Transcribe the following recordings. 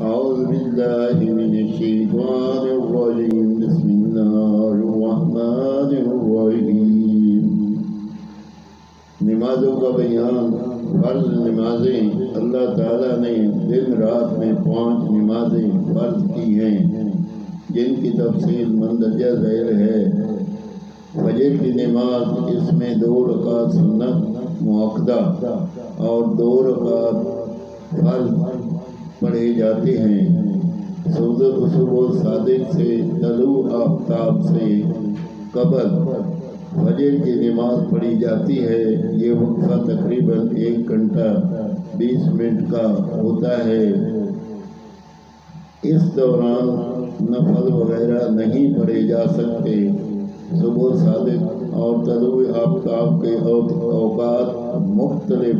أعوذ بالله من الشيطان الرجيم بسم الله الرحمن الرحیم۔ نمازوں کا بیان۔ فرض نمازیں اللہ تعالیٰ نے دن رات میں 5 نمازیں فرض کی ہیں، جن کی تفصیل مندرجہ ذیل ہے۔ فجر کی نماز، اس میں 2 رکعت سنت مؤکدہ اور 2 رکعت فرض پڑھے جاتے ہیں۔ صبح صادق سے طلوع آفتاب سے قبل فجر کی نماز پڑھی جاتی ہے۔ یہ وقفہ تقریباً 1 گھنٹہ 20 منٹ کا ہوتا ہے۔ اس دوران نفل وغیرہ نہیں پڑھے جا سکتے۔ صبح صادق اور طلوع آفتاب کے اوقات مختلف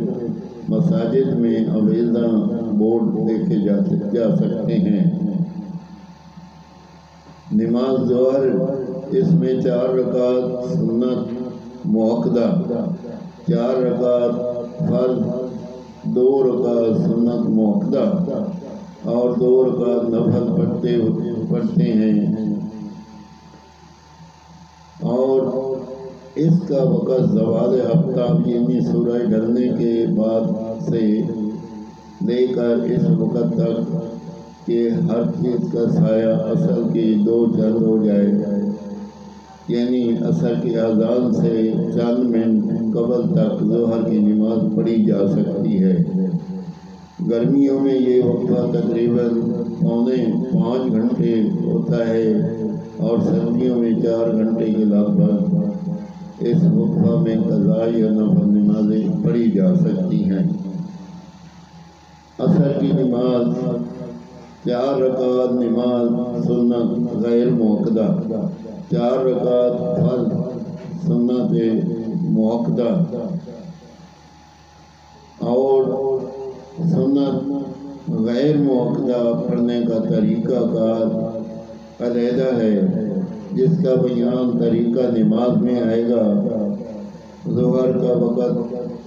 مساجد میں علیحدہ بورڈ دیکھے جا سکتے ہیں۔ نماز ظہر، اس میں 4 رکعت سنت مؤکدہ، 4 رکعت فرض، 2 رکعت سنت مؤکدہ اور 2 رکعت نفل پڑھتے ہیں، اور اس کا وقت زوال آفتاب یعنی سورج ڈھلنے کے بعد سے لے کر اس وقت تک کہ ہر چیز کا سایہ عصر کی 2 چند ہو جائے، یعنی عصر کی اذان سے چند منٹ قبل تک ظہر کی نماز پڑھی جا سکتی ہے۔ گرمیوں میں یہ وقفہ تقریباً 4.25 گھنٹے ہوتا ہے اور سردیوں میں 4 گھنٹے کے لگ بھگ اس وقفہ میں قضاء یا نفل نمازیں پڑھی جا سکتی ہیں۔ عصر کی نماز، 4 رکعت نماز سنت غیر مؤکدہ، 4 رکعت فرض سنت مؤکدہ اور سنت غیر مؤکدہ پڑھنے کا طریقہ کار علیحدہ ہے، جس کا بیان طریقہ نماز میں آئے گا۔ ظہر کا وقت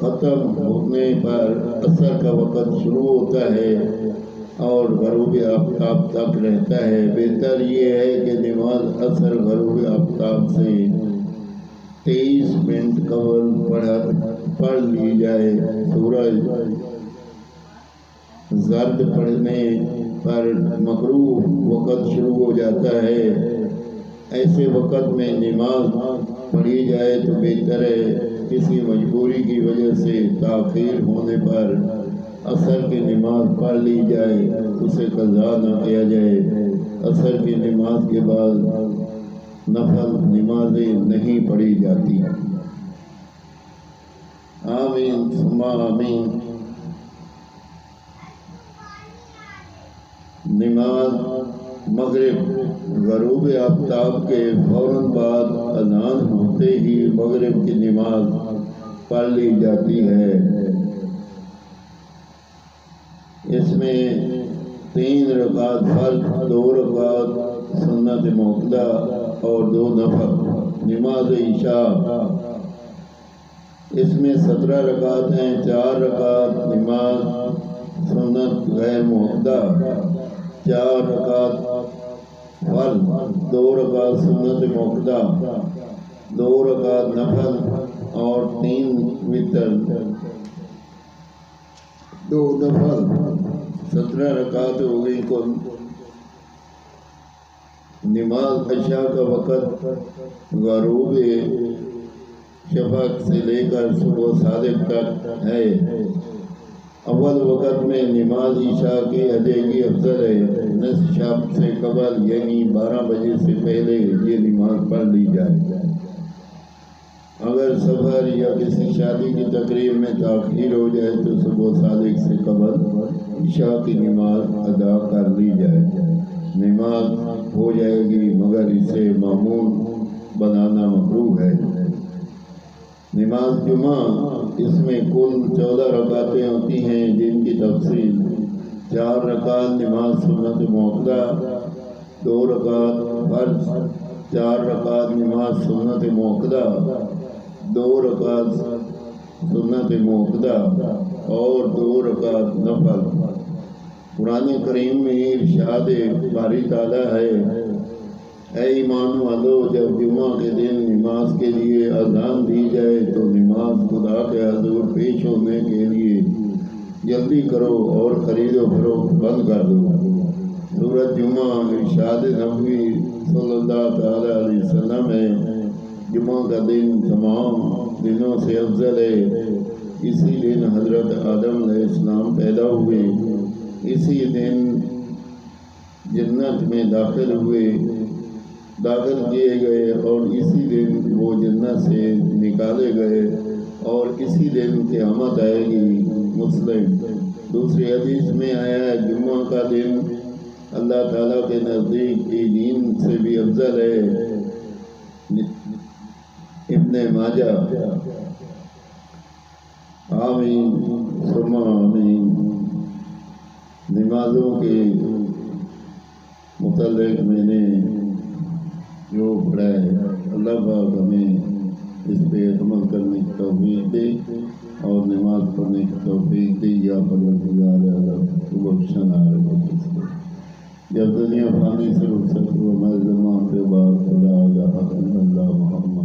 ختم ہونے پر عصر کا وقت شروع ہوتا ہے اور غروب آفتاب تک رہتا ہے۔ بہتر یہ ہے کہ نماز عصر غروب آفتاب سے 23 منٹ قبل پڑھ لی جائے۔ سورج زرد پڑھنے پر مغرب وقت شروع ہو جاتا ہے۔ ایسے وقت میں نماز پڑھی جائے تو بہتر ہے۔ کسی مجبوری کی وجہ سے تاخیر ہونے پر عصر کی نماز پڑھ لی جائے، اسے قضا نہ کیا جائے۔ عصر کی نماز کے بعد نفل نمازیں نہیں پڑھی جاتی۔ آمین ثم آمین۔ نماز مغرب، غروب آفتاب کے فوراً بعد اذان ہوتے ہی مغرب کی نماز پڑھ لی جاتی ہے۔ اس میں 3 رکعت فرض، 2 رکعت سنت مؤکدہ اور 2 نفل۔ نماز عشاء، اس میں 17 رکعت ہیں، 4 رکعت نماز سنت غیر مؤکدہ، 4 رکعت فرض، 2 رکعت سنت مؤکدہ، 2 رکعت نفل اور 3 وتر، 2 نفل، 17 رکعت ہو گئی کل۔ نماز عشاء کا وقت غروب شفق سے لے کر صبح صادق تک ہے۔ اول وقت میں نماز عشاء کی ادائیگی افضل ہے۔ نصف شب سے قبل یعنی 12 بجے سے پہلے یہ نماز پڑھ لی جائے۔ اگر سفر یا کسی شادی کی تقریب میں تاخیر ہو جائے تو صبح صادق سے قبل عشاء کی نماز ادا کر لی جائے۔ نماز ہو جائے گی مگر اسے معمول بنانا مکروہ ہے۔ نماز جمعہ، اس میں کل 14 رکعتیں ہوتی ہیں، جن کی تفصیل 4 رکعت نماز سنت مؤکدہ، 2 رکعت فرض، 4 رکعت نماز سنت مؤکدہ، 2 رکعت سنت مؤکدہ اور 2 رکعت نفل۔ قرآن کریم میں ارشاد باری تعالیٰ ہے، اے ایمان والو، جب جمعہ کے دن نماز کے لیے اذان دی جائے تو نماز خدا کے حضور پیش ہونے کے لیے جلدی کرو اور خرید و فروخت بند کر دو۔ سورۃ جمعہ ارشاد نبوی صلی اللہ تعالیٰ علیہ وسلم ہے، جمعہ کا دن تمام دنوں سے افضل ہے۔ اسی دن حضرت آدم علیہ السلام پیدا ہوئے، اسی دن جنت میں داخل کیے گئے اور اسی دن وہ جنت سے نکالے گئے اور اسی دن قیامت آئے گی۔ مسلم۔ دوسری حدیث میں آیا ہے، جمعہ کا دن اللہ تعالیٰ کے نزدیک کی دین سے بھی افضل ہے۔ ابن ماجہ۔ آمین ثم آمین۔ نمازوں کے متعلق میں نے جو پڑھا ہے، اللہ پاک ہمیں اس پہ عمل کرنے کی توفیق دے اور نماز پڑھنے کی توفیق دے، یا پروردگار عالم تو بخشنا ہے۔ جب دنیا فانی سے رخصت ہو، میں زمان کے بعد خدا الہ الا اللہ محمد